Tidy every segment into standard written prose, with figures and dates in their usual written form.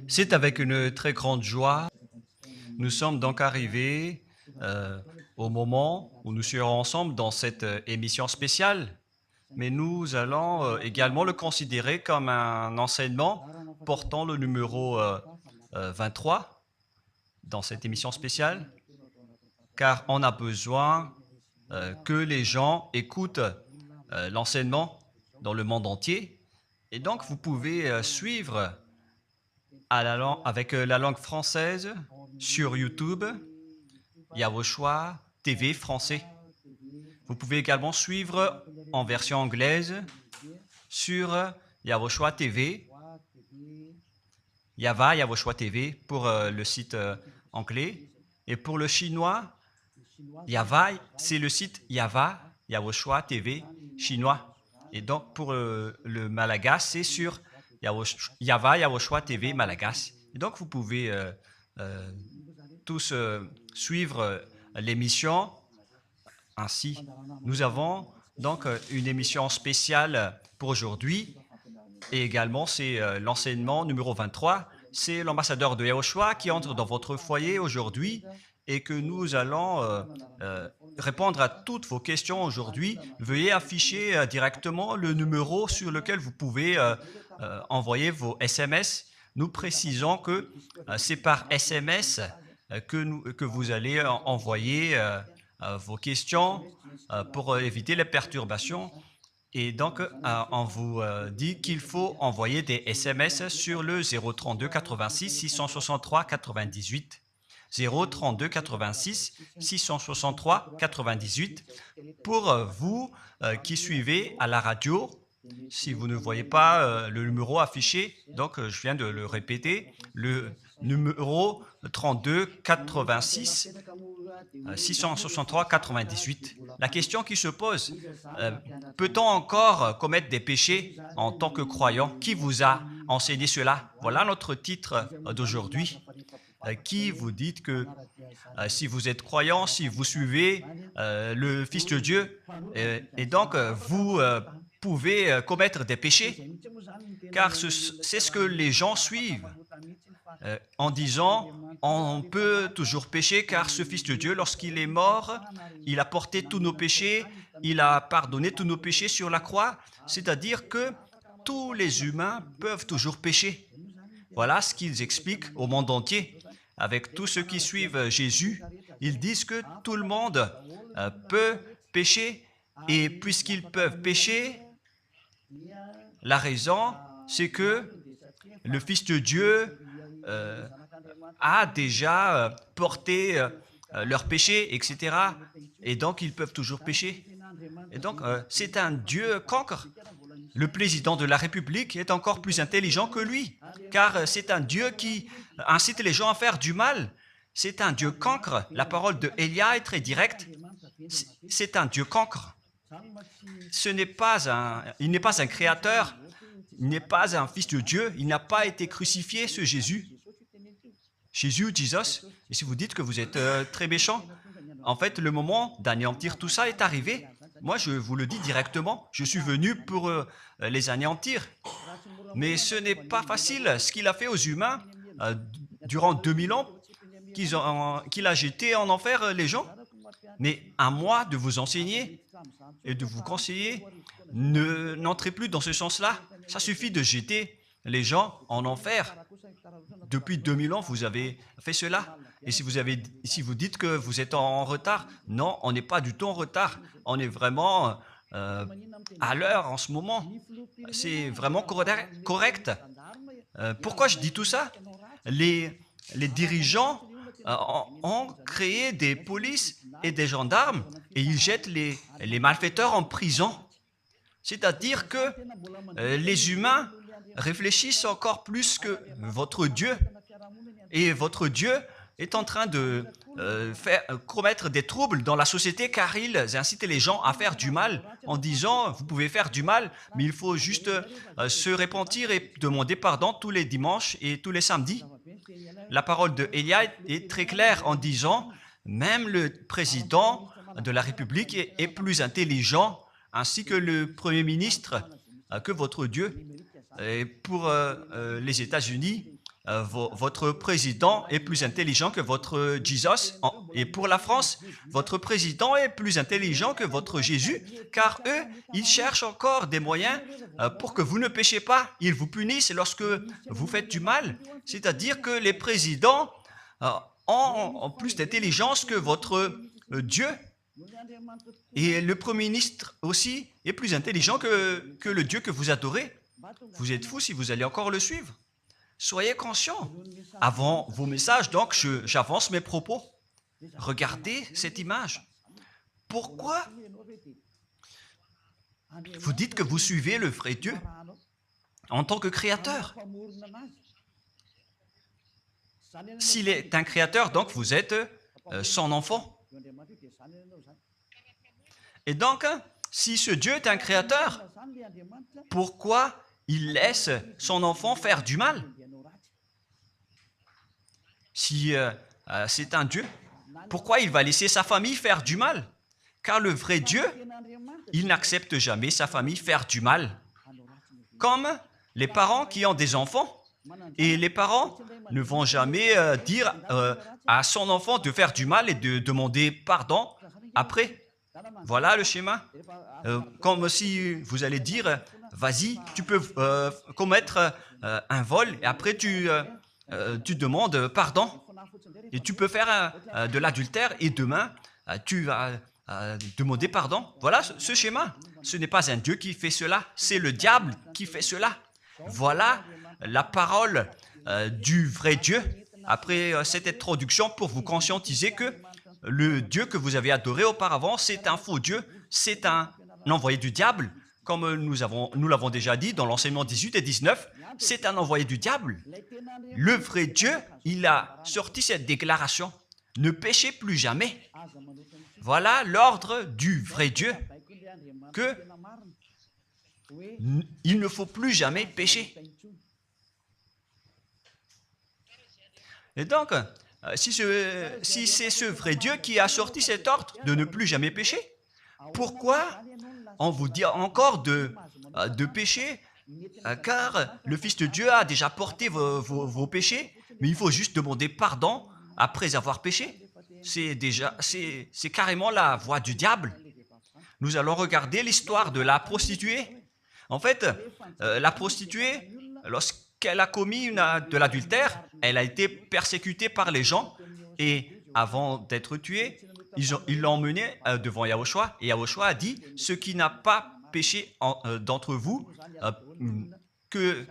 C'est avec une très grande joie. Nous sommes donc arrivés au moment où nous serons ensemble dans cette émission spéciale, mais nous allons également le considérer comme un enseignement portant le numéro 23 dans cette émission spéciale, car on a besoin que les gens écoutent l'enseignement dans le monde entier. Et donc, vous pouvez suivre avec la langue française sur YouTube, Yawoshua TV français. Vous pouvez également suivre en version anglaise sur Yawoshua TV, Yawoshua TV pour le site anglais. Et pour le chinois, Yava, c'est le site Yawoshua TV chinois. Et donc pour le malagasy, c'est sur Yawoshua TV malagasy. Et donc vous pouvez tous suivre l'émission ainsi. Nous avons donc une émission spéciale pour aujourd'hui et également c'est l'enseignement numéro 23. C'est l'ambassadeur de Yawoshua qui entre dans votre foyer aujourd'hui et que nous allons répondre à toutes vos questions aujourd'hui. Veuillez afficher directement le numéro sur lequel vous pouvez envoyer vos SMS. Nous précisons que c'est par SMS que vous allez envoyer vos questions pour éviter les perturbations. Et donc, on vous dit qu'il faut envoyer des SMS sur le 032 86 663 98. 032 86 663 98 pour vous qui suivez à la radio. Si vous ne voyez pas le numéro affiché, donc je viens de le répéter, le numéro 32 86 663 98. La question qui se pose, peut-on encore commettre des péchés en tant que croyant? Qui vous a enseigné cela? Voilà notre titre d'aujourd'hui. Qui vous dit que si vous êtes croyant, si vous suivez le Fils de Dieu, et donc vous pouvez commettre des péchés, car c'est ce que les gens suivent en disant on peut toujours pécher car ce Fils de Dieu, lorsqu'il est mort, il a porté tous nos péchés, il a pardonné tous nos péchés sur la croix, c'est-à-dire que tous les humains peuvent toujours pécher. Voilà ce qu'ils expliquent au monde entier. Avec tous ceux qui suivent Jésus, ils disent que tout le monde peut pécher et puisqu'ils peuvent pécher, la raison, c'est que le Fils de Dieu a déjà porté leurs péchés, etc. Et donc, ils peuvent toujours pécher. Et donc, c'est un Dieu cancre. Le président de la République est encore plus intelligent que lui, car c'est un Dieu qui incite les gens à faire du mal. C'est un Dieu cancre. La parole de Élia est très directe. C'est un Dieu cancre. Il n'est pas un créateur, il n'est pas un fils de Dieu, il n'a pas été crucifié, ce Jésus. Jésus, Jesus. Et si vous dites que vous êtes très méchant, en fait, le moment d'anéantir tout ça est arrivé. Moi, je vous le dis directement, je suis venu pour les anéantir. Mais ce n'est pas facile ce qu'il a fait aux humains durant 2000 ans, qu'il a jeté en enfer les gens. Mais à moi de vous enseigner et de vous conseiller, n'entrez plus dans ce sens-là. Ça suffit de jeter les gens en enfer. Depuis 2000 ans, vous avez fait cela. Et si vous dites que vous êtes en retard, non, on n'est pas du tout en retard. On est vraiment à l'heure en ce moment. C'est vraiment correct. Pourquoi je dis tout ça? Les dirigeants ont créé des polices et des gendarmes et ils jettent les malfaiteurs en prison. C'est-à-dire que les humains réfléchissent encore plus que votre Dieu. Et votre Dieu est en train de commettre des troubles dans la société car ils incitent les gens à faire du mal en disant vous pouvez faire du mal, mais il faut juste se repentir et demander pardon tous les dimanches et tous les samedis. La parole de Élia est très claire en disant même le président de la République est plus intelligent ainsi que le Premier ministre que votre Dieu. Et pour les États-Unis, votre président est plus intelligent que votre Jesus. Et pour la France, votre président est plus intelligent que votre Jésus, car eux, ils cherchent encore des moyens pour que vous ne péchiez pas. Ils vous punissent lorsque vous faites du mal. C'est-à-dire que les présidents ont plus d'intelligence que votre Dieu. Et le Premier ministre aussi est plus intelligent que le Dieu que vous adorez. Vous êtes fous si vous allez encore le suivre. Soyez conscients. Avant vos messages, donc, j'avance mes propos. Regardez cette image. Pourquoi vous dites que vous suivez le vrai Dieu en tant que créateur? S'il est un créateur, donc vous êtes son enfant. Et donc, si ce Dieu est un créateur, pourquoi il laisse son enfant faire du mal? Si c'est un Dieu, pourquoi il va laisser sa famille faire du mal? Car le vrai Dieu, il n'accepte jamais sa famille faire du mal. Comme les parents qui ont des enfants, et les parents ne vont jamais dire à son enfant de faire du mal et de demander pardon après. Voilà le schéma. Comme si vous allez dire, vas-y, tu peux commettre un vol et après tu demandes pardon. Et tu peux faire de l'adultère et demain, tu vas demander pardon. Voilà ce schéma. Ce n'est pas un Dieu qui fait cela, c'est le diable qui fait cela. Voilà la parole du vrai Dieu. Après cette introduction, pour vous conscientiser que le Dieu que vous avez adoré auparavant, c'est un faux Dieu, c'est un envoyé du diable. Comme nous l'avons déjà dit dans l'enseignement 18 et 19, c'est un envoyé du diable. Le vrai Dieu, il a sorti cette déclaration. Ne péchez plus jamais. Voilà l'ordre du vrai Dieu, que il ne faut plus jamais pécher. Et donc, si c'est ce vrai Dieu qui a sorti cet ordre de ne plus jamais pécher, pourquoi on vous dit encore de pécher? Car le Fils de Dieu a déjà porté vos péchés, mais il faut juste demander pardon après avoir péché. C'est carrément la voie du diable. Nous allons regarder l'histoire de la prostituée. En fait, la prostituée, lorsqu'elle a commis de l'adultère, elle a été persécutée par les gens et avant d'être tuée, ils l'ont emmenée devant Yahushua et Yahushua a dit « Ce qui n'a pas péché d'entre vous peut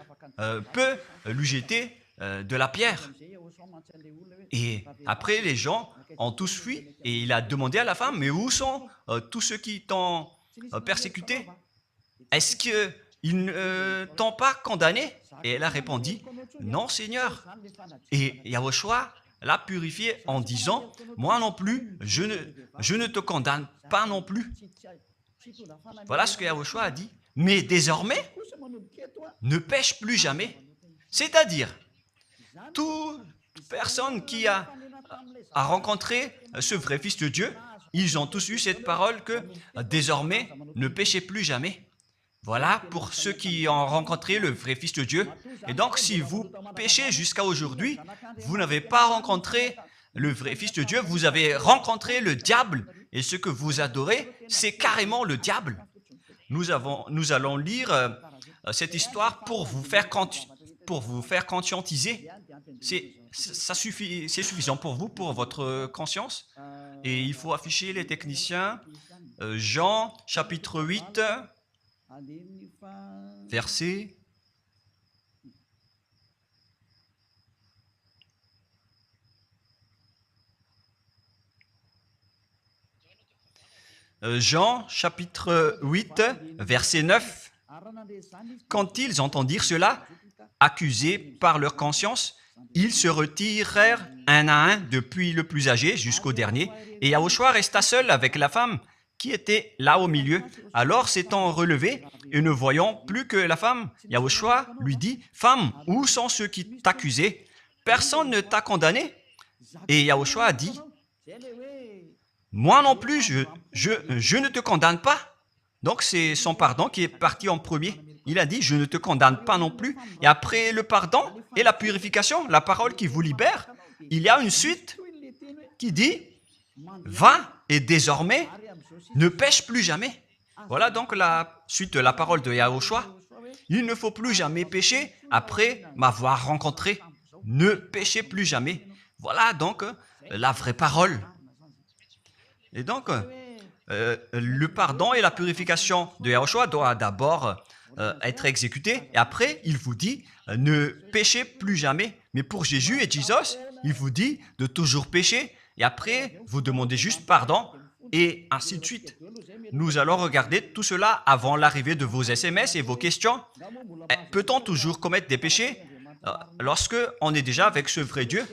lui jeter de la pierre. » Et après, les gens ont tous fui et il a demandé à la femme « Mais où sont tous ceux qui t'ont persécuté? Est-ce qu'ils ne t'ont pas condamné ?» Et elle a répondu « Non, Seigneur. » Et Yahushua l'a purifié en disant « Moi non plus, je ne te condamne pas non plus. » Voilà ce que Yahushua a dit. Mais désormais, ne pêche plus jamais. C'est-à-dire, toute personne qui a rencontré ce vrai Fils de Dieu, ils ont tous eu cette parole que désormais, ne péchez plus jamais. Voilà pour ceux qui ont rencontré le vrai Fils de Dieu. Et donc, si vous péchez jusqu'à aujourd'hui, vous n'avez pas rencontré le vrai Fils de Dieu, vous avez rencontré le diable. Et ce que vous adorez, c'est carrément le diable. Nous allons lire cette histoire pour vous faire conscientiser. C'est suffisant pour vous, pour votre conscience. Et il faut afficher les techniciens. Jean, chapitre 8, verset... Jean, chapitre 8, verset 9. Quand ils entendirent cela, accusés par leur conscience, ils se retirèrent un à un, depuis le plus âgé jusqu'au dernier, et Yahushua resta seul avec la femme qui était là au milieu. Alors, s'étant relevé et ne voyant plus que la femme, Yahushua lui dit, « Femme, où sont ceux qui t'accusaient? Personne ne t'a condamné ?» Et Yahushua a dit, « Moi non plus, je ne te condamne pas. » Donc, c'est son pardon qui est parti en premier. il a dit, je ne te condamne pas non plus. Et après le pardon et la purification, la parole qui vous libère, il y a une suite qui dit, va et désormais, ne pêche plus jamais. Voilà donc la suite de la parole de Yahushua. Il ne faut plus jamais pécher après m'avoir rencontré. Ne péchez plus jamais. Voilà donc la vraie parole. Et donc, le pardon et la purification de Yahushua doivent d'abord être exécutés. Et après, il vous dit, ne péchez plus jamais. Mais pour Jésus et Jesus, il vous dit de toujours pécher. Et après, vous demandez juste pardon. Et ainsi de suite. Nous allons regarder tout cela avant l'arrivée de vos SMS et vos questions. Peut-on toujours commettre des péchés lorsque on est déjà avec ce vrai Dieu?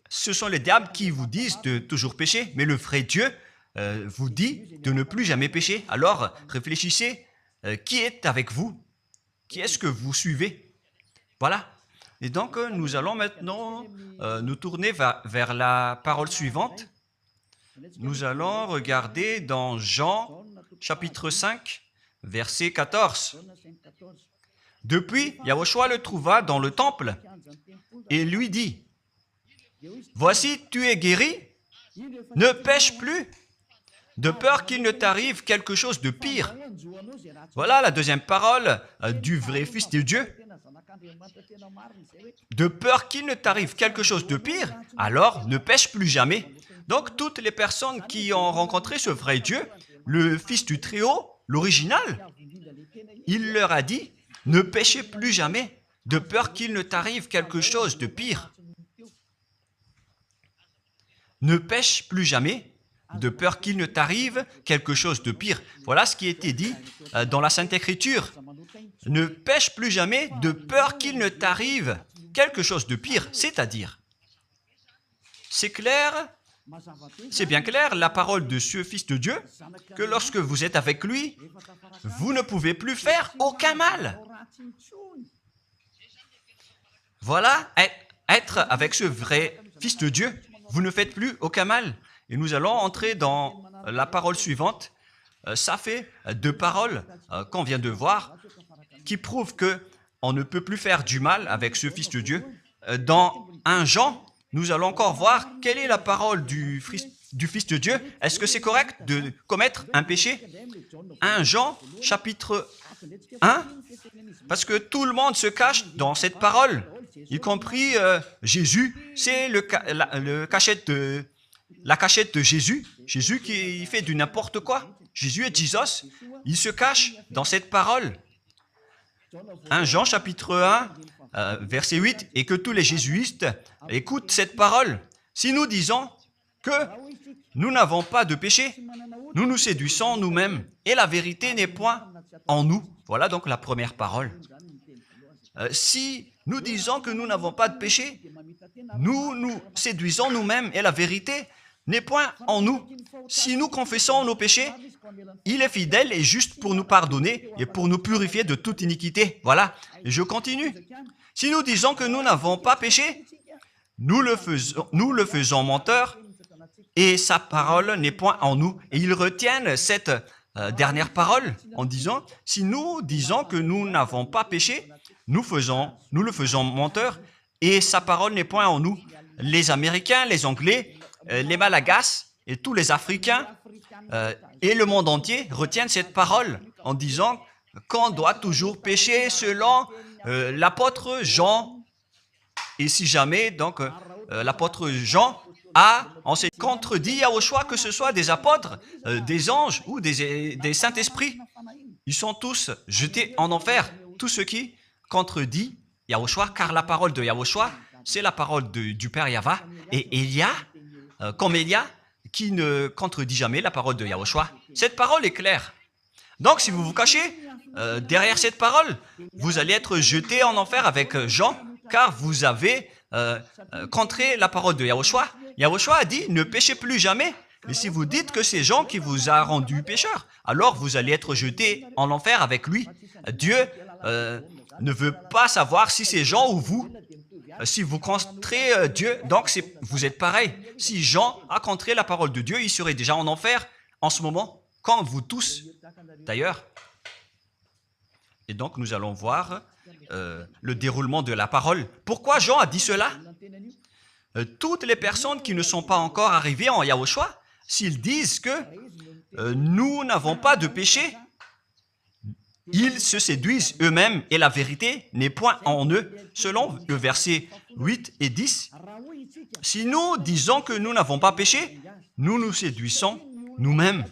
Ce sont les diables qui vous disent de toujours pécher, mais le vrai Dieu vous dit de ne plus jamais pécher. Alors, réfléchissez, qui est avec vous? Qui est-ce que vous suivez? Voilà. Et donc, nous allons maintenant nous tourner vers la parole suivante. Nous allons regarder dans Jean, chapitre 5, verset 14. Depuis, Yahushua le trouva dans le temple et lui dit, « Voici, tu es guéri, ne pêche plus, de peur qu'il ne t'arrive quelque chose de pire. » Voilà la deuxième parole du vrai Fils de Dieu. De peur qu'il ne t'arrive quelque chose de pire, alors ne pêche plus jamais. Donc, toutes les personnes qui ont rencontré ce vrai Dieu, le Fils du Très-Haut, l'original, il leur a dit, ne péchez plus jamais, de peur qu'il ne t'arrive quelque chose de pire. Ne pêche plus jamais, de peur qu'il ne t'arrive quelque chose de pire. Voilà ce qui a été dit dans la Sainte Écriture. Ne pêche plus jamais, de peur qu'il ne t'arrive quelque chose de pire. C'est-à-dire, c'est clair, c'est bien clair, la parole de ce Fils de Dieu, que lorsque vous êtes avec lui, vous ne pouvez plus faire aucun mal. Voilà, être avec ce vrai Fils de Dieu, vous ne faites plus aucun mal. Et nous allons entrer dans la parole suivante. Ça fait deux paroles qu'on vient de voir qui prouvent qu'on ne peut plus faire du mal avec ce Fils de Dieu. Dans 1 Jean, nous allons encore voir quelle est la parole du Fils de Dieu. Est-ce que c'est correct de commettre un péché? 1 Jean, chapitre 1, parce que tout le monde se cache dans cette parole, y compris Jésus. C'est la cachette de Jésus. Jésus qui fait du n'importe quoi. Jésus et Jesus, ils se cachent dans cette parole. 1 Jean, chapitre 1, verset 8, et que tous les jésuites écoutent cette parole. Si nous disons que nous n'avons pas de péché, nous nous séduisons nous-mêmes, et la vérité n'est point en nous. Voilà donc la première parole. Si nous disons que nous n'avons pas de péché, nous nous séduisons nous-mêmes, et la vérité n'est point en nous. Si nous confessons nos péchés, il est fidèle et juste pour nous pardonner et pour nous purifier de toute iniquité. Voilà, et je continue. Si nous disons que nous n'avons pas péché, nous le faisons menteur et sa parole n'est point en nous. Et ils retiennent cette dernière parole en disant, si nous disons que nous n'avons pas péché, nous le faisons menteur et sa parole n'est point en nous. Les Américains, les Anglais, les Malagasy et tous les Africains et le monde entier retiennent cette parole en disant qu'on doit toujours pécher selon l'apôtre Jean. Et si jamais, donc, l'apôtre Jean on s'est contredit Yahushua, que ce soit des apôtres, des anges ou des saints-esprits, ils sont tous jetés en enfer. Tous ceux qui contredit Yahushua, car la parole de Yahushua, c'est la parole du Père Yahva. Et Élia, comme Élia, qui ne contredit jamais la parole de Yahushua. Cette parole est claire. Donc, si vous vous cachez derrière cette parole, vous allez être jeté en enfer avec Jean, car vous avez contré la parole de Yahushua. Yahushua a dit, ne péchez plus jamais. Mais si vous dites que c'est Jean qui vous a rendu pécheur, alors vous allez être jeté en enfer avec lui. Dieu ne veut pas savoir si c'est Jean ou vous. Si vous contrez Dieu, donc vous êtes pareil. Si Jean a contré la parole de Dieu, il serait déjà en enfer en ce moment, comme vous tous d'ailleurs. Et donc, nous allons voir le déroulement de la parole. Pourquoi Jean a dit cela? Toutes les personnes qui ne sont pas encore arrivées en Yahushua, s'ils disent que nous n'avons pas de péché, ils se séduisent eux-mêmes et la vérité n'est point en eux. Selon le verset 8 et 10, si nous disons que nous n'avons pas péché, nous nous séduisons nous-mêmes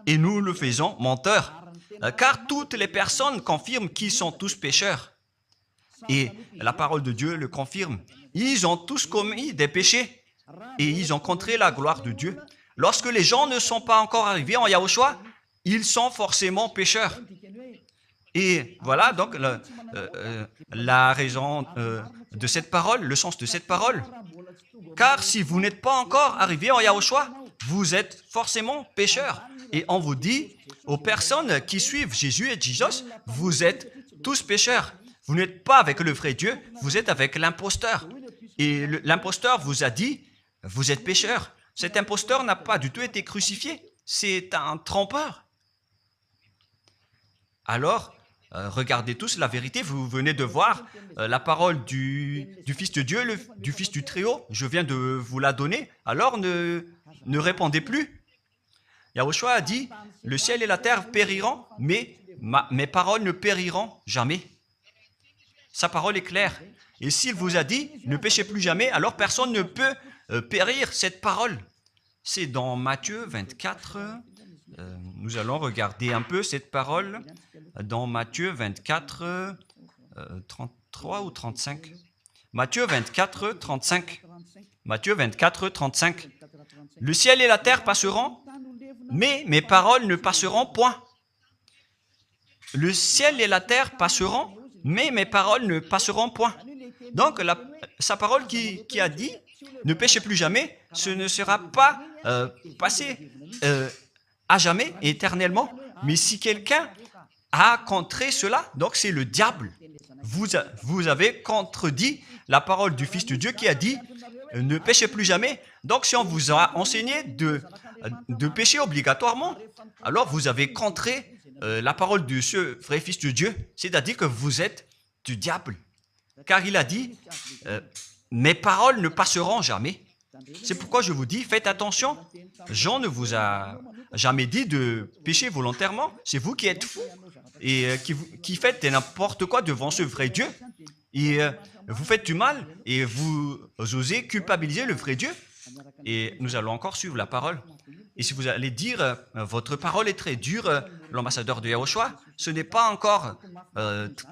et nous le faisons menteur. Car toutes les personnes confirment qu'ils sont tous pécheurs. Et la parole de Dieu le confirme. Ils ont tous commis des péchés et ils ont contré la gloire de Dieu. Lorsque les gens ne sont pas encore arrivés en Yahushua, ils sont forcément pécheurs. Et voilà donc la raison de cette parole, le sens de cette parole. Car si vous n'êtes pas encore arrivé en Yahushua, vous êtes forcément pécheurs. Et on vous dit aux personnes qui suivent Jésus et Jesus, vous êtes tous pécheurs. Vous n'êtes pas avec le vrai Dieu, vous êtes avec l'imposteur. Et l'imposteur vous a dit, vous êtes pécheurs. Cet imposteur n'a pas du tout été crucifié. C'est un trompeur. Alors, regardez tous la vérité. Vous venez de voir la parole du Fils de Dieu, du Fils du Très-Haut. Je viens de vous la donner. Alors, ne répondez plus. Yahushua a dit, le ciel et la terre périront, mais mes paroles ne périront jamais. Sa parole est claire. Et s'il vous a dit, ne péchez plus jamais, alors personne ne peut périr cette parole. C'est dans Matthieu 24. Nous allons regarder un peu cette parole dans Matthieu 24, 33 ou 35. Matthieu 24, 35. Matthieu 24, 35. Le ciel et la terre passeront, mais mes paroles ne passeront point. Le ciel et la terre passeront, mais mes paroles ne passeront point. Donc, sa parole qui a dit, ne péchez plus jamais, ce ne sera pas passé à jamais, éternellement. Mais si quelqu'un a contré cela, donc c'est le diable. Vous avez contredit la parole du Fils de Dieu qui a dit, ne péchez plus jamais. Donc, si on vous a enseigné de pécher obligatoirement, alors vous avez contré la parole de ce vrai Fils de Dieu, c'est-à-dire que vous êtes du diable. Car il a dit, mes paroles ne passeront jamais. C'est pourquoi je vous dis, faites attention. Jean ne vous a jamais dit de pécher volontairement. C'est vous qui êtes fous et qui faites n'importe quoi devant ce vrai Dieu. Et vous faites du mal et vous osez culpabiliser le vrai Dieu. Et nous allons encore suivre la parole. Et si vous allez dire, votre parole est très dure, l'ambassadeur de Yahushua, ce n'est pas encore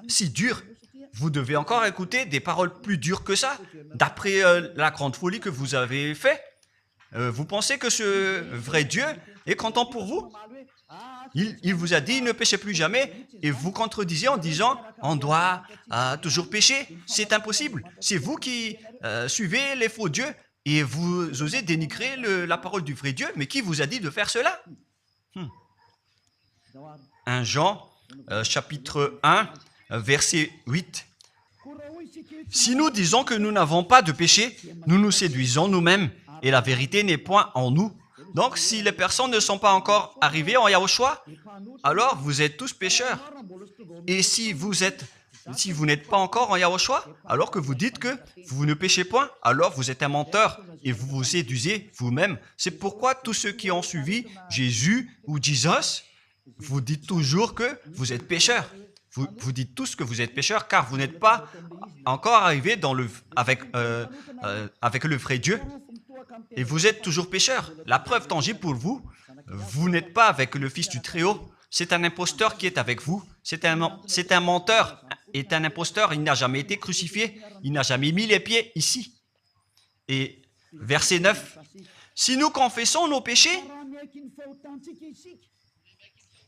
si dur. Vous devez encore écouter des paroles plus dures que ça, d'après la grande folie que vous avez fait. Vous pensez que ce vrai Dieu est content pour vous? Il vous a dit, ne péchez plus jamais, et vous contredisez en disant, on doit toujours pécher. C'est impossible. C'est vous qui suivez les faux dieux, et vous osez dénigrer la parole du vrai Dieu. Mais qui vous a dit de faire cela? 1 Jean, chapitre 1, verset 8. Si nous disons que nous n'avons pas de péché, nous nous séduisons nous-mêmes et la vérité n'est point en nous. Donc, si les personnes ne sont pas encore arrivées en Yahushua, alors vous êtes tous pécheurs. Et si vous n'êtes pas encore en Yahushua, alors que vous dites que vous ne péchez point, alors vous êtes un menteur et vous vous séduisez vous-même. C'est pourquoi tous ceux qui ont suivi Jésus ou Jesus, vous dites toujours que vous êtes pécheurs. Vous dites tous que vous êtes pécheurs car vous n'êtes pas encore arrivés avec le vrai Dieu. Et vous êtes toujours pécheurs. La preuve tangible pour vous, vous n'êtes pas avec le Fils du Très-Haut. C'est un imposteur qui est avec vous. C'est un menteur. Est un imposteur. Il n'a jamais été crucifié. Il n'a jamais mis les pieds ici. Et verset 9. Si nous confessons nos péchés,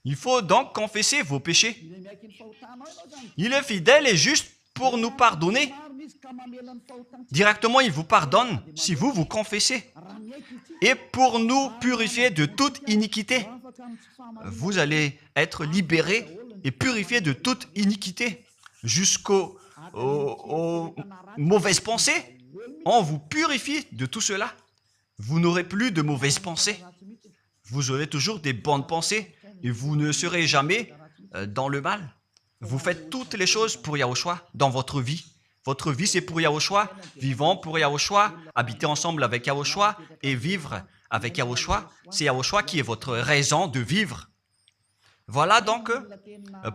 il faut donc confesser vos péchés. Il est fidèle et juste pour nous pardonner. Directement, il vous pardonne si vous confessez. Et pour nous purifier de toute iniquité. Vous allez être libérés et purifiés de toute iniquité. Jusqu'aux mauvaises pensées. On vous purifie de tout cela. Vous n'aurez plus de mauvaises pensées. Vous aurez toujours des bonnes pensées. Et vous ne serez jamais dans le mal. vous faites toutes les choses pour Yahushua dans votre vie. Votre vie, c'est pour Yahushua, vivant pour Yahushua, habiter ensemble avec Yahushua et vivre avec Yahushua. C'est Yahushua qui est votre raison de vivre. Voilà donc,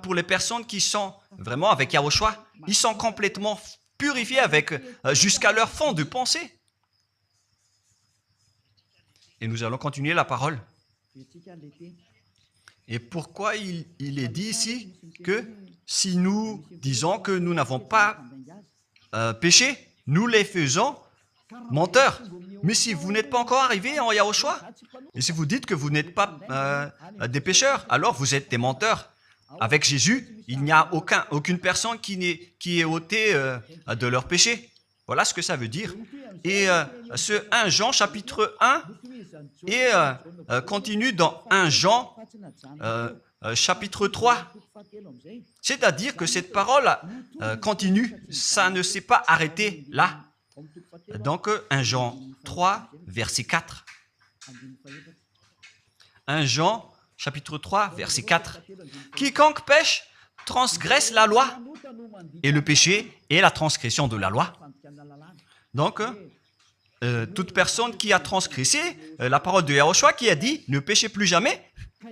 pour les personnes qui sont vraiment avec Yahushua, ils sont complètement purifiés avec jusqu'à leur fond de pensée. Et nous allons continuer la parole. Et pourquoi il est dit ici que si nous disons que nous n'avons pas péché, nous les faisons menteurs. Mais si vous n'êtes pas encore arrivé en Yahushua, et si vous dites que vous n'êtes pas des pécheurs, alors vous êtes des menteurs. Avec Jésus, il n'y a aucune personne qui est ôtée de leur péché. Voilà ce que ça veut dire. Et ce 1 Jean chapitre 1 et continue dans 1 Jean chapitre 3. C'est-à-dire que cette parole continue, ça ne s'est pas arrêté là. Donc 1 Jean 3, verset 4. 1 Jean chapitre 3, verset 4. Quiconque pêche transgresse la loi, et le péché est la transgression de la loi. Donc, toute personne qui a transgressé la parole de Yahushua qui a dit « Ne péchez plus jamais ».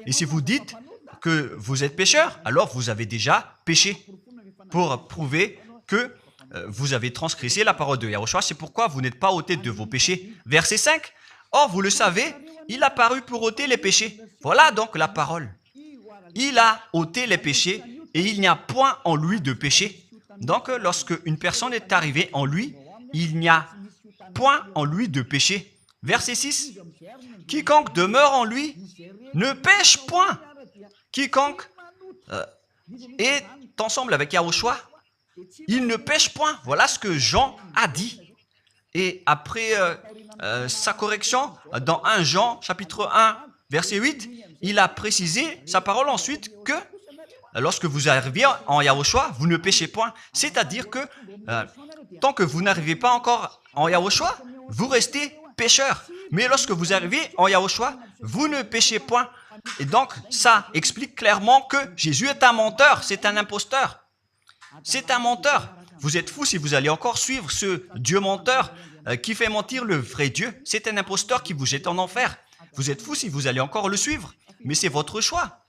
Et si vous dites que vous êtes pécheur, alors vous avez déjà péché pour prouver que vous avez transgressé la parole de Yahushua. C'est pourquoi vous n'êtes pas ôté de vos péchés. Verset 5. Or, vous le savez, il a paru pour ôter les péchés. Voilà donc la parole. Il a ôté les péchés et il n'y a point en lui de péché. Donc, lorsque une personne est arrivée en lui, il n'y a point en lui de péché. Verset 6. Quiconque demeure en lui ne pêche point. Quiconque est ensemble avec Yahushua, il ne pêche point. Voilà ce que Jean a dit. Et après sa correction, dans 1 Jean, chapitre 1, verset 8, il a précisé sa parole ensuite que lorsque vous arrivez en Yahushua, vous ne péchez point. C'est-à-dire que tant que vous n'arrivez pas encore en Yahushua, vous restez pécheur. Mais lorsque vous arrivez en Yahushua, vous ne péchez point. Et donc, ça explique clairement que Jésus est un menteur, c'est un imposteur. C'est un menteur. Vous êtes fous si vous allez encore suivre ce Dieu menteur qui fait mentir le vrai Dieu. C'est un imposteur qui vous jette en enfer. Vous êtes fous si vous allez encore le suivre. Mais c'est votre choix.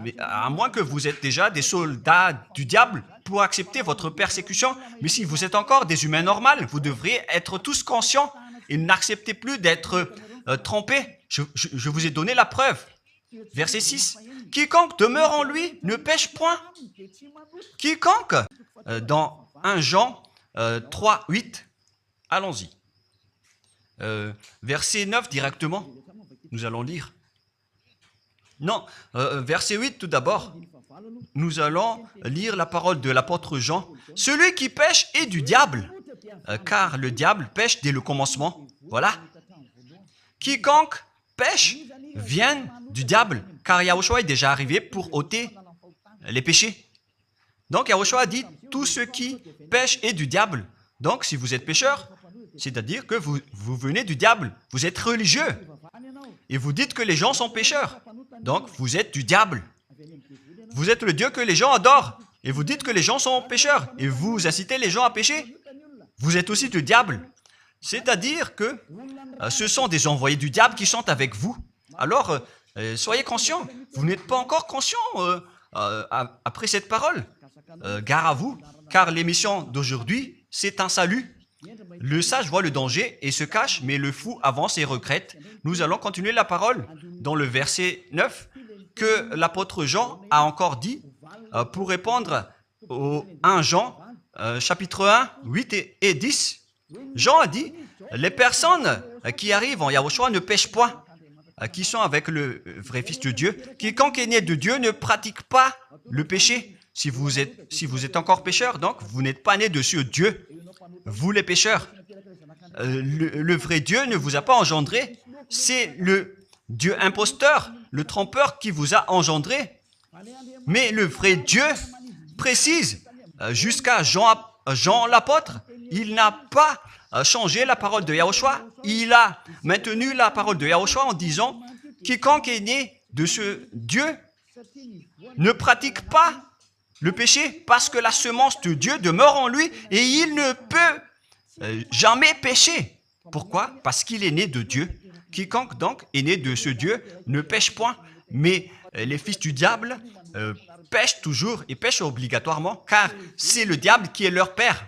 Mais à moins que vous êtes déjà des soldats du diable pour accepter votre persécution. Mais si vous êtes encore des humains normaux, vous devriez être tous conscients et n'acceptez plus d'être trompés. Je vous ai donné la preuve. Verset 6. Quiconque demeure en lui ne pêche point. Quiconque, dans 1 Jean 3, 8, allons-y. Verset 9 directement, nous allons lire. Non, verset 8 tout d'abord. Nous allons lire la parole de l'apôtre Jean. Celui qui pêche est du diable, car le diable pêche dès le commencement. Voilà. Quiconque pêche vient du diable, car Yahushua est déjà arrivé pour ôter les péchés. Donc Yahushua a dit, tout ce qui pêche est du diable. Donc si vous êtes pécheur, c'est-à-dire que vous venez du diable, vous êtes religieux, et vous dites que les gens sont pécheurs. Donc vous êtes du diable. Vous êtes le Dieu que les gens adorent, et vous dites que les gens sont pécheurs, et vous incitez les gens à pécher. Vous êtes aussi du diable. C'est-à-dire que ce sont des envoyés du diable qui sont avec vous. Alors, soyez conscients. Vous n'êtes pas encore conscients après cette parole. Gare à vous, car l'émission d'aujourd'hui, c'est un salut. Le sage voit le danger et se cache, mais le fou avance et regrette. Nous allons continuer la parole dans le verset 9 que l'apôtre Jean a encore dit pour répondre au 1 Jean, chapitre 1, 8 et 10. Jean a dit, les personnes qui arrivent en Yahushua ne pêchent point, qui sont avec le vrai Fils de Dieu. Quiconque est né de Dieu ne pratique pas le péché. Si vous êtes encore pécheur, donc vous n'êtes pas né de ce Dieu. Vous les pécheurs. Le vrai Dieu ne vous a pas engendré. C'est le Dieu imposteur, le trompeur qui vous a engendré. Mais le vrai Dieu précise, jusqu'à Jean l'apôtre, il n'a pas changé la parole de Yahushua. Il a maintenu la parole de Yahushua en disant, quiconque est né de ce Dieu ne pratique pas le péché parce que la semence de Dieu demeure en lui et il ne peut jamais pécher. Pourquoi? Parce qu'il est né de Dieu. Quiconque donc est né de ce Dieu ne pêche point. Mais les fils du diable pêchent toujours et pêchent obligatoirement car c'est le diable qui est leur père.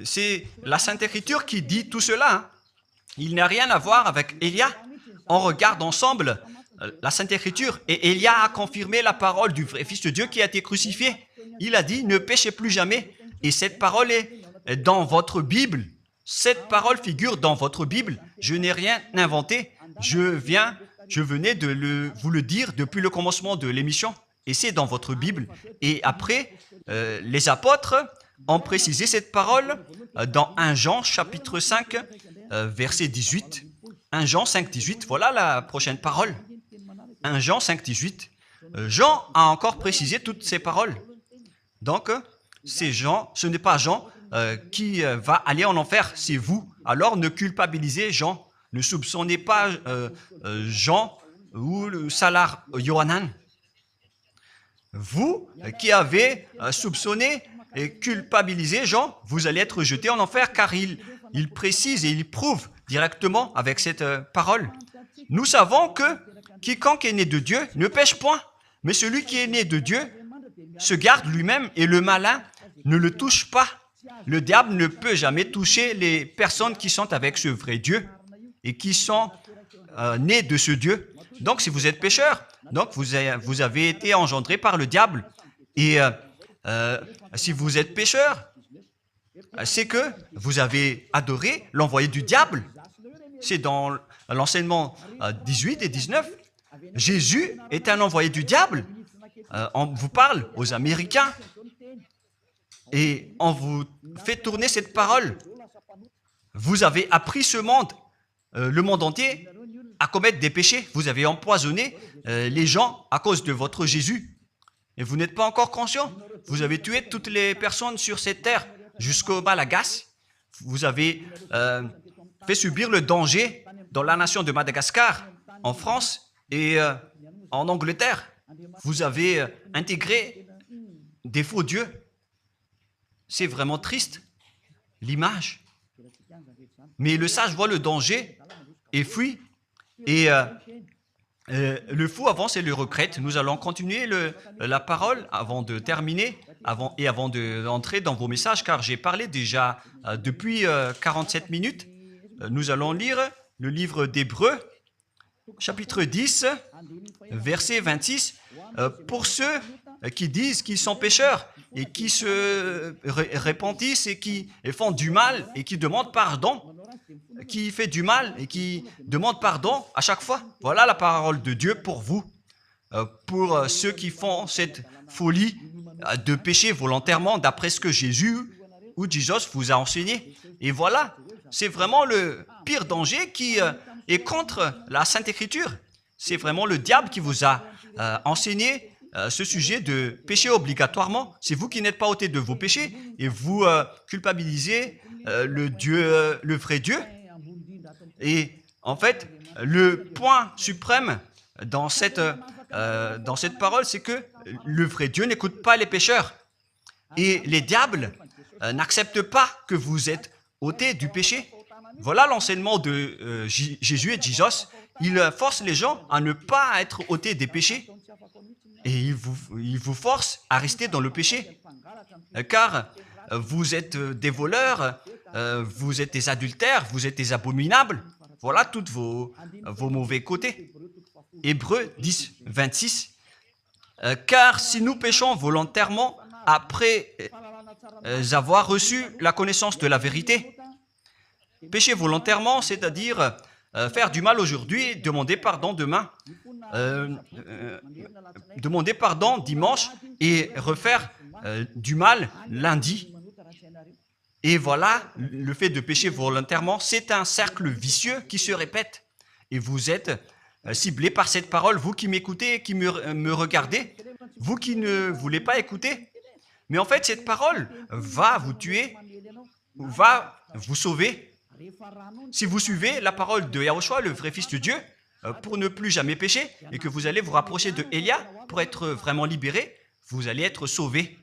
C'est la Sainte Écriture qui dit tout cela. Hein. Il n'a rien à voir avec Élia. On regarde ensemble la Sainte Écriture et Élia a confirmé la parole du vrai Fils de Dieu qui a été crucifié. Il a dit, ne péchez plus jamais. Et cette parole est dans votre Bible. Cette parole figure dans votre Bible. Je n'ai rien inventé. Je venais de vous le dire depuis le commencement de l'émission. Et c'est dans votre Bible. Et après, les apôtres ont précisé cette parole dans 1 Jean chapitre 5, verset 18. 1 Jean 5, 18. Voilà la prochaine parole. 1 Jean 5, 18. Jean a encore précisé toutes ces paroles. Donc, c'est Jean, ce n'est pas Jean qui va aller en enfer, c'est vous. Alors, ne culpabilisez Jean. Ne soupçonnez pas Jean ou le Salar Yohanan. Vous qui avez soupçonné et culpabilisé Jean, vous allez être jeté en enfer car il précise et il prouve directement avec cette parole. Nous savons que quiconque est né de Dieu ne pêche point, mais celui qui est né de Dieu se garde lui-même et le malin ne le touche pas. Le diable ne peut jamais toucher les personnes qui sont avec ce vrai Dieu et qui sont nés de ce Dieu. Donc, si vous êtes pécheur, donc vous avez été engendré par le diable. Et si vous êtes pécheur, c'est que vous avez adoré l'envoyé du diable. C'est dans l'enseignement 18 et 19. Jésus est un envoyé du diable. On vous parle aux Américains et on vous fait tourner cette parole. Vous avez appris ce monde, le monde entier, à commettre des péchés. Vous avez empoisonné les gens à cause de votre Jésus. Et vous n'êtes pas encore conscient. Vous avez tué toutes les personnes sur cette terre jusqu'au Malagasy. Vous avez fait subir le danger dans la nation de Madagascar, en France et en Angleterre. Vous avez intégré des faux dieux. C'est vraiment triste, l'image. Mais le sage voit le danger et fuit. Et le fou avance et le regrette. Nous allons continuer la parole avant de terminer, avant d'entrer dans vos messages, car j'ai parlé déjà depuis 47 minutes. Nous allons lire le livre d'Hébreux, chapitre 10, verset 26. Pour ceux qui disent qu'ils sont pécheurs et qui se repentissent et qui font du mal et qui demandent pardon, qui fait du mal et qui demande pardon à chaque fois. Voilà la parole de Dieu pour vous, pour ceux qui font cette folie de pécher volontairement d'après ce que Jésus ou Jesus vous a enseigné. Et voilà, c'est vraiment le pire danger qui est contre la Sainte Écriture. C'est vraiment le diable qui vous a enseigné ce sujet de péché obligatoirement. C'est vous qui n'êtes pas ôté de vos péchés et vous culpabilisez le vrai Dieu. Et en fait, le point suprême dans cette parole, c'est que le vrai Dieu n'écoute pas les pécheurs. Et les diables n'acceptent pas que vous êtes ôtés du péché. Voilà l'enseignement de Jésus et Jesus. Il force les gens à ne pas être ôtés des péchés. Et il vous force à rester dans le péché. Car vous êtes des voleurs, vous êtes des adultères, vous êtes des abominables. Voilà tous vos mauvais côtés. Hébreux 10, 26. Car si nous péchons volontairement après avoir reçu la connaissance de la vérité, pécher volontairement, c'est-à-dire faire du mal aujourd'hui, demander pardon demain, demander pardon dimanche et refaire du mal lundi. Et voilà, le fait de pécher volontairement, c'est un cercle vicieux qui se répète. Et vous êtes ciblé par cette parole, vous qui m'écoutez, qui me regardez, vous qui ne voulez pas écouter. Mais en fait, cette parole va vous tuer, va vous sauver. Si vous suivez la parole de Yahushua, le vrai Fils de Dieu, pour ne plus jamais pécher, et que vous allez vous rapprocher de Élia pour être vraiment libéré, vous allez être sauvés.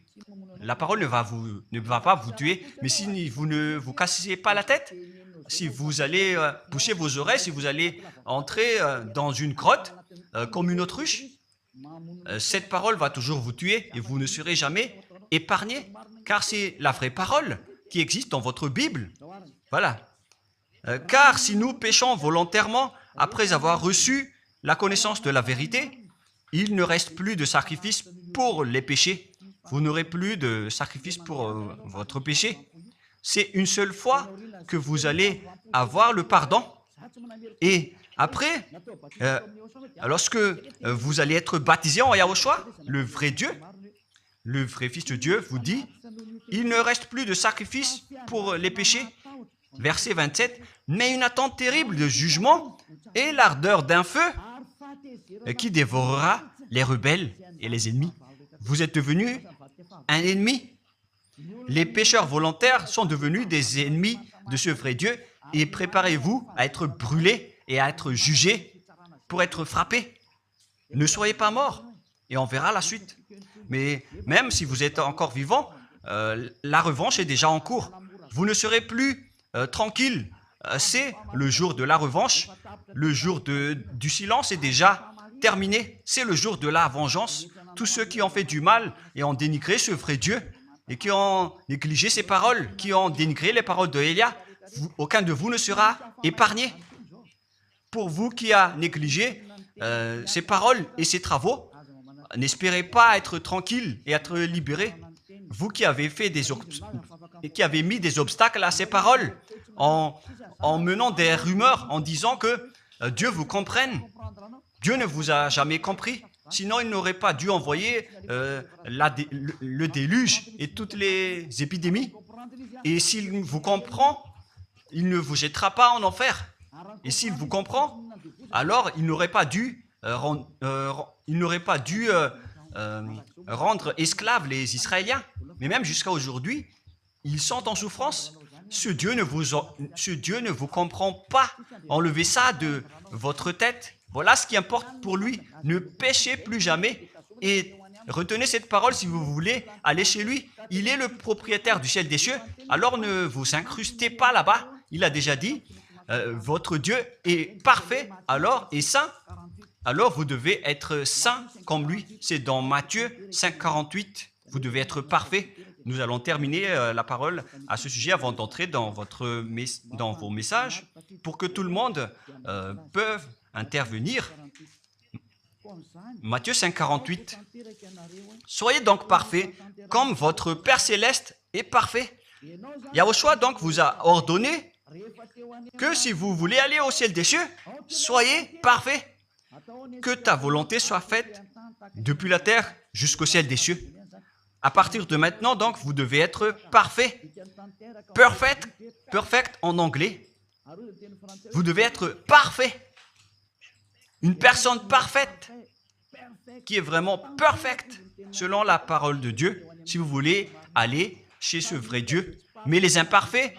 La parole ne va pas vous tuer, mais si vous ne vous cassez pas la tête, si vous allez boucher vos oreilles, si vous allez entrer dans une grotte comme une autruche, cette parole va toujours vous tuer et vous ne serez jamais épargné, car c'est la vraie parole qui existe dans votre Bible. Voilà. Car si nous péchons volontairement après avoir reçu la connaissance de la vérité, il ne reste plus de sacrifice pour les péchés. Vous n'aurez plus de sacrifice pour votre péché. C'est une seule fois que vous allez avoir le pardon. Et après, lorsque vous allez être baptisé en Yahushua, le vrai Dieu, le vrai Fils de Dieu vous dit, il ne reste plus de sacrifice pour les péchés. Verset 27, mais une attente terrible de jugement et l'ardeur d'un feu qui dévorera les rebelles et les ennemis. Vous êtes devenu un ennemi. Les pécheurs volontaires sont devenus des ennemis de ce vrai Dieu et préparez-vous à être brûlés et à être jugés pour être frappés. Ne soyez pas morts et on verra la suite. Mais même si vous êtes encore vivant, la revanche est déjà en cours. Vous ne serez plus tranquille. C'est le jour de la revanche. Le jour du silence est déjà terminé. C'est le jour de la vengeance. Tous ceux qui ont fait du mal et ont dénigré ce vrai Dieu et qui ont négligé ses paroles, qui ont dénigré les paroles de Élia, aucun de vous ne sera épargné. Pour vous qui avez négligé ses paroles et ses travaux, n'espérez pas être tranquille et être libéré. Vous qui avez mis des obstacles à ces paroles en menant des rumeurs, en disant que Dieu vous comprenne. Dieu ne vous a jamais compris. Sinon, il n'aurait pas dû envoyer le déluge et toutes les épidémies. Et s'il vous comprend, il ne vous jettera pas en enfer. Et s'il vous comprend, alors il n'aurait pas dû rendre esclaves les Israéliens. Mais même jusqu'à aujourd'hui, ils sont en souffrance. Ce Dieu ne vous comprend pas. Enlevez ça de votre tête. Voilà ce qui importe pour lui. Ne péchez plus jamais et retenez cette parole si vous voulez aller chez lui. Il est le propriétaire du ciel des cieux. Alors ne vous incrustez pas là-bas. Il a déjà dit, votre Dieu est parfait alors et saint. Alors vous devez être saint comme lui. C'est dans Matthieu 5,48. Vous devez être parfait. Nous allons terminer la parole à ce sujet avant d'entrer dans vos messages pour que tout le monde peut intervenir. Matthieu 5,48. Soyez donc parfaits comme votre Père Céleste est parfait. Yahushua donc vous a ordonné que si vous voulez aller au ciel des cieux, soyez parfaits. Que ta volonté soit faite depuis la terre jusqu'au ciel des cieux. À partir de maintenant, donc, vous devez être parfait. Perfect en anglais. Vous devez être parfait. Une personne parfaite qui est vraiment perfecte selon la parole de Dieu si vous voulez aller chez ce vrai Dieu. Mais les imparfaits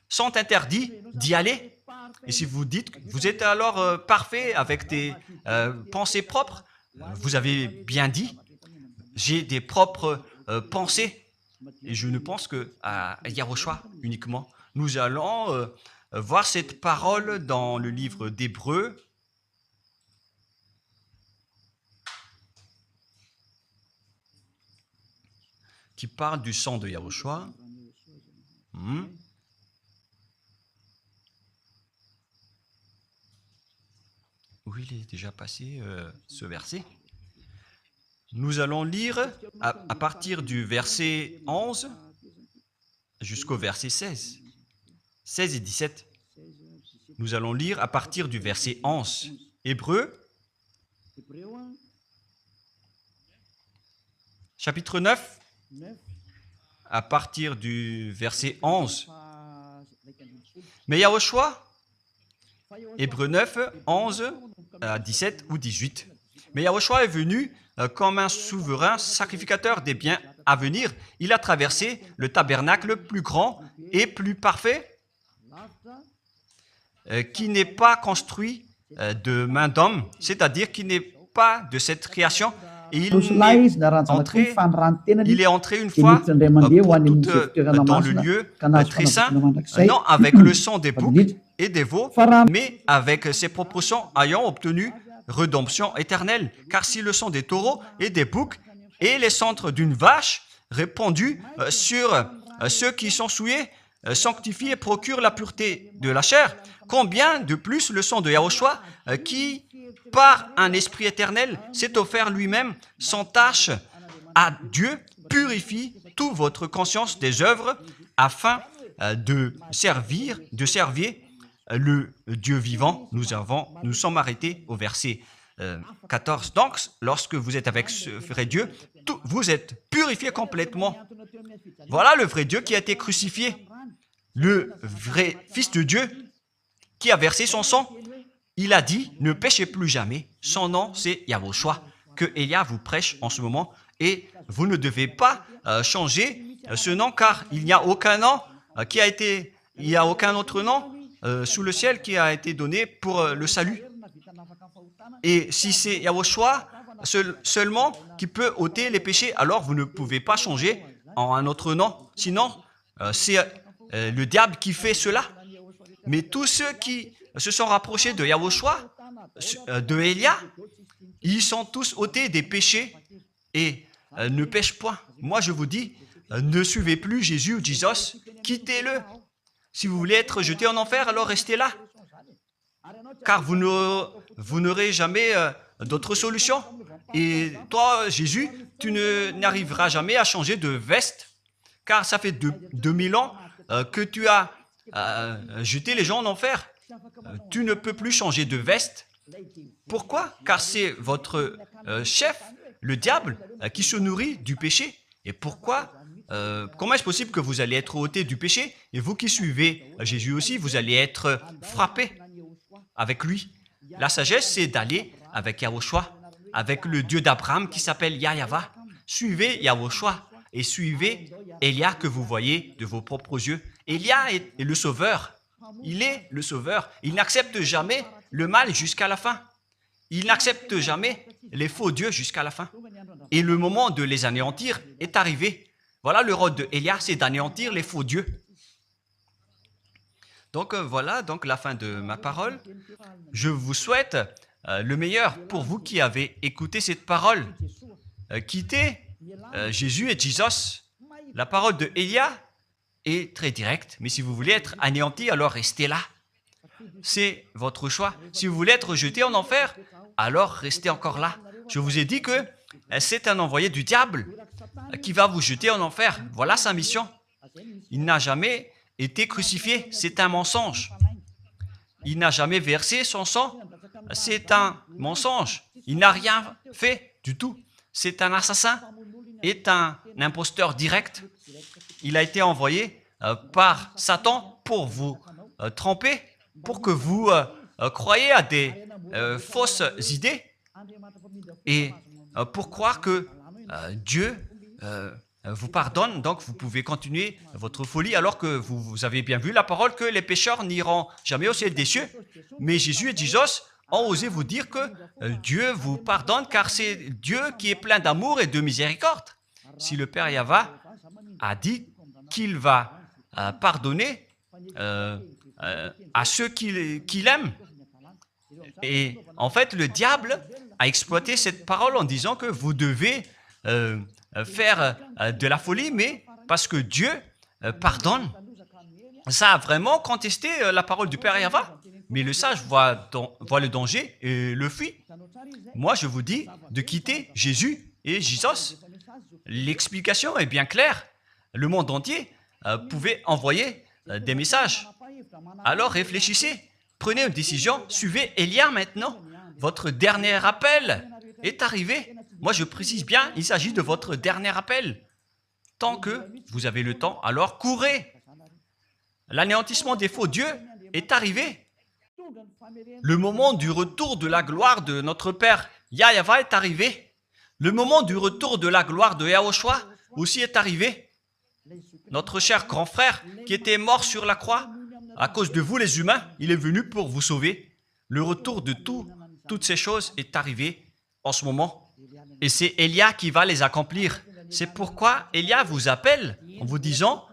sont interdits d'y aller. Et si vous dites que vous êtes alors parfait avec des pensées propres, vous avez bien dit, j'ai des propres pensées et je ne pense qu'à Yahushua uniquement. Nous allons voir cette parole dans le livre d'Hébreux. Qui parle du sang de Yahushua. Où il est déjà passé ce verset. Nous allons lire à partir du verset 11 jusqu'au verset 16. 16 et 17. Nous allons lire à partir du verset 11. Hébreux, chapitre 9, à partir du verset 11. Mais Yahushua, Hébreux 9, 11 à 17 ou 18. Mais Yahushua est venu comme un souverain sacrificateur des biens à venir. Il a traversé le tabernacle plus grand et plus parfait, qui n'est pas construit de main d'homme, c'est-à-dire qui n'est pas de cette création. Et il est entré une fois dans le lieu très saint, non avec le sang des boucs et des veaux, mais avec ses propres sangs ayant obtenu rédemption éternelle. Car si le sang des taureaux et des boucs et les cendres d'une vache répandus sur ceux qui sont souillés sanctifient et procurent la pureté de la chair, combien de plus le sang de Yahushua qui, par un esprit éternel, s'est offert lui-même sans tâche à Dieu, purifie toute votre conscience des œuvres afin de servir le Dieu vivant. Nous sommes arrêtés au verset 14. Donc, lorsque vous êtes avec ce vrai Dieu, vous êtes purifiés complètement. Voilà le vrai Dieu qui a été crucifié, le vrai Fils de Dieu qui a versé son sang. Il a dit, ne péchez plus jamais. Son nom, c'est Yahushua, que Elia vous prêche en ce moment. Et vous ne devez pas changer ce nom, car il n'y a aucun nom il n'y a aucun autre nom sous le ciel qui a été donné pour le salut. Et si c'est Yahushua seulement qui peut ôter les péchés, alors vous ne pouvez pas changer en un autre nom. Sinon, c'est le diable qui fait cela. Mais tous ceux qui se sont rapprochés de Yahushua, de Elia, ils sont tous ôtés des péchés et ne pêchent point. Moi, je vous dis, ne suivez plus Jésus ou Jesus, quittez-le. Si vous voulez être jeté en enfer, alors restez là. Car vous n'aurez jamais d'autre solution. Et toi, Jésus, tu n'arriveras jamais à changer de veste, car ça fait 2000 ans que tu as jeté les gens en enfer. Tu ne peux plus changer de veste. Pourquoi? Car c'est votre chef, le diable, qui se nourrit du péché. Et pourquoi? Comment est-ce possible que vous allez être ôté du péché et vous qui suivez Jésus aussi, vous allez être frappé avec lui? La sagesse, c'est d'aller avec Yahushua, avec le Dieu d'Abraham qui s'appelle Yahva. Suivez Yahushua et suivez Elia que vous voyez de vos propres yeux. Elia est le sauveur. Il est le sauveur. Il n'accepte jamais le mal jusqu'à la fin. Il n'accepte jamais les faux dieux jusqu'à la fin. Et le moment de les anéantir est arrivé. Voilà le rôle de Elia, c'est d'anéantir les faux dieux. Donc voilà donc la fin de ma parole. Je vous souhaite le meilleur pour vous qui avez écouté cette parole. Quittez Jésus et Jesus. La parole de Elia est très directe, mais si vous voulez être anéanti, alors restez là. C'est votre choix. Si vous voulez être jeté en enfer, alors restez encore là. Je vous ai dit que c'est un envoyé du diable qui va vous jeter en enfer. Voilà sa mission. Il n'a jamais été crucifié. C'est un mensonge. Il n'a jamais versé son sang. C'est un mensonge. Il n'a rien fait du tout. C'est un assassin. Est un imposteur direct. Il a été envoyé par Satan pour vous tromper, pour que vous croyiez à des fausses idées et pour croire que Dieu vous pardonne, donc vous pouvez continuer votre folie alors que vous avez bien vu la parole que les pécheurs n'iront jamais au ciel des cieux. Mais Jésus et Jesus ont osé vous dire que Dieu vous pardonne car c'est Dieu qui est plein d'amour et de miséricorde. Si le Père Yahva a dit qu'il va pardonner à ceux qu'il aime. Et en fait, le diable a exploité cette parole en disant que vous devez faire de la folie, mais parce que Dieu pardonne. Ça a vraiment contesté la parole du Père Yahva. Mais le sage voit le danger et le fuit. Moi, je vous dis de quitter Jésus et Jesus. L'explication est bien claire. Le monde entier pouvait envoyer des messages. Alors réfléchissez, prenez une décision, suivez Elia maintenant. Votre dernier appel est arrivé. Moi, je précise bien, il s'agit de votre dernier appel. Tant que vous avez le temps, alors courez. L'anéantissement des faux dieux est arrivé. Le moment du retour de la gloire de notre Père Yahva est arrivé. Le moment du retour de la gloire de Yahushua aussi est arrivé. Notre cher grand frère qui était mort sur la croix, à cause de vous les humains, il est venu pour vous sauver. Le retour de toutes ces choses est arrivé en ce moment. Et c'est Élia qui va les accomplir. C'est pourquoi Élia vous appelle en vous disant,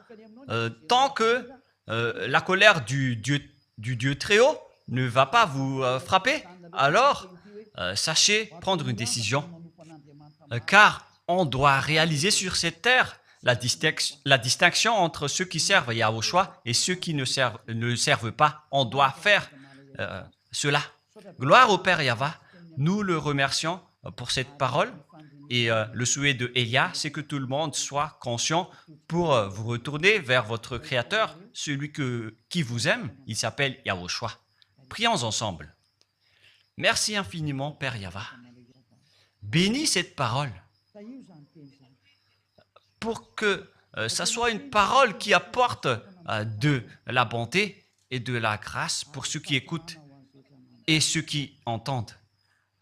tant que la colère du Dieu très haut ne va pas vous frapper, alors sachez prendre une décision. Car on doit réaliser sur cette terre la distinction entre ceux qui servent Yahushua et ceux qui ne servent pas. On doit faire cela. Gloire au Père Yahva. Nous le remercions pour cette parole. Et le souhait de Élia, c'est que tout le monde soit conscient pour vous retourner vers votre Créateur, celui qui vous aime. Il s'appelle Yahushua. Prions ensemble. Merci infiniment, Père Yahva. Bénis cette parole pour que ça soit une parole qui apporte de la bonté et de la grâce pour ceux qui écoutent et ceux qui entendent.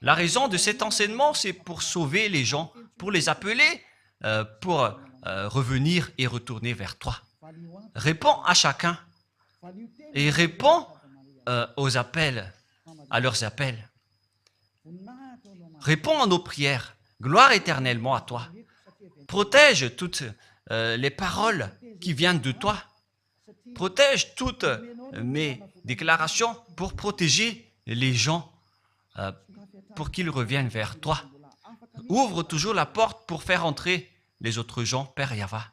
La raison de cet enseignement, c'est pour sauver les gens, pour les appeler, pour revenir et retourner vers toi. Réponds à chacun et réponds aux appels, à leurs appels. Réponds à nos prières. Gloire éternellement à toi. Protège toutes les paroles qui viennent de toi. Protège toutes mes déclarations pour protéger les gens, pour qu'ils reviennent vers toi. Ouvre toujours la porte pour faire entrer les autres gens, Père Yahva.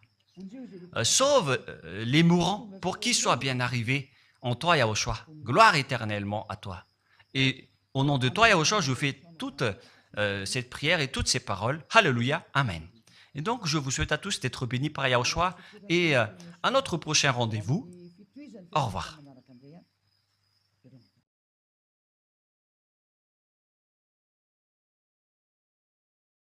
Sauve les mourants pour qu'ils soient bien arrivés en toi, Yahushua. Gloire éternellement à toi. Et au nom de toi, Yahushua, je fais toute cette prière et toutes ces paroles. Alléluia. Amen. Et donc, je vous souhaite à tous d'être bénis par Yahushua et à notre prochain rendez-vous. Au revoir.